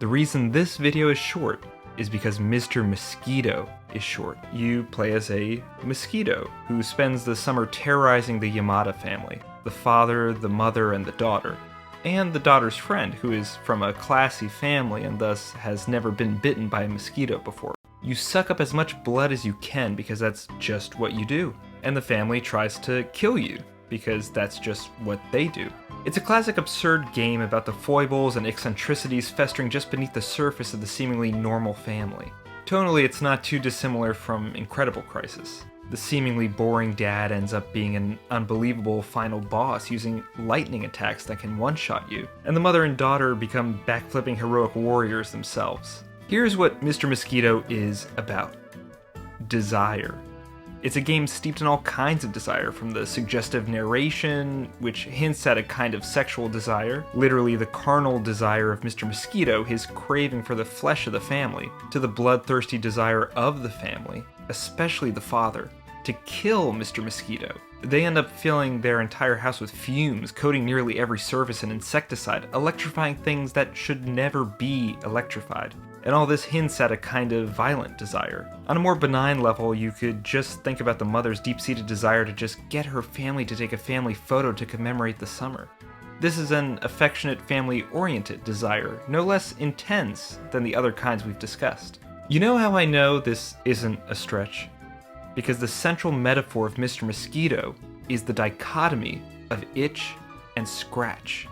The reason this video is short is because Mr. Mosquito is short. You play as a mosquito who spends the summer terrorizing the Yamada family, the father, the mother, and the daughter, and the daughter's friend, who is from a classy family and thus has never been bitten by a mosquito before. You suck up as much blood as you can because that's just what you do, and the family tries to kill you because that's just what they do. It's a classic absurd game about the foibles and eccentricities festering just beneath the surface of the seemingly normal family. Tonally, it's not too dissimilar from Incredible Crisis. The seemingly boring dad ends up being an unbelievable final boss using lightning attacks that can one-shot you, and the mother and daughter become backflipping heroic warriors themselves. Here's what Mr. Mosquito is about. Desire. It's a game steeped in all kinds of desire, from the suggestive narration, which hints at a kind of sexual desire, literally the carnal desire of Mr. Mosquito, his craving for the flesh of the family, to the bloodthirsty desire of the family, especially the father, to kill Mr. Mosquito. They end up filling their entire house with fumes, coating nearly every surface in insecticide, electrifying things that should never be electrified. And all this hints at a kind of violent desire. On a more benign level, you could just think about the mother's deep-seated desire to just get her family to take a family photo to commemorate the summer. This is an affectionate, family-oriented desire, no less intense than the other kinds we've discussed. You know how I know this isn't a stretch? Because the central metaphor of Mr. Mosquito is the dichotomy of itch and scratch.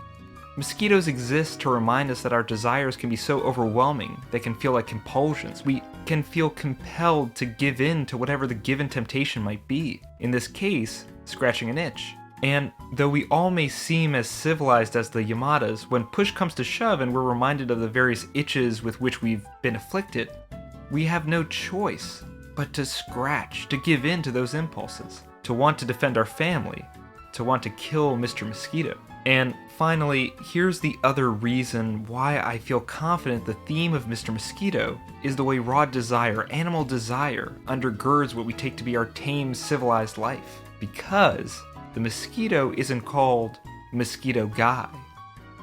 Mosquitoes exist to remind us that our desires can be so overwhelming they can feel like compulsions. We can feel compelled to give in to whatever the given temptation might be. In this case, scratching an itch. And though we all may seem as civilized as the Yamadas, when push comes to shove and we're reminded of the various itches with which we've been afflicted, we have no choice but to scratch, to give in to those impulses, to want to defend our family, to want to kill Mr. Mosquito. And finally, here's the other reason why I feel confident the theme of Mr. Mosquito is the way raw desire, animal desire, undergirds what we take to be our tame, civilized life. Because the mosquito isn't called Mosquito Guy,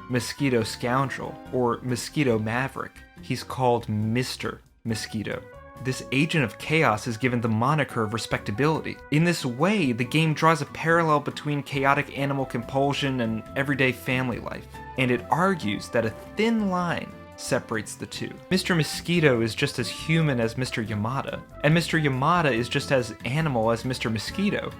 Mosquito Scoundrel, or Mosquito Maverick. He's called Mr. Mosquito. This agent of chaos is given the moniker of respectability. In this way, the game draws a parallel between chaotic animal compulsion and everyday family life, and it argues that a thin line separates the two. Mr. Mosquito is just as human as Mr. Yamada, and Mr. Yamada is just as animal as Mr. Mosquito.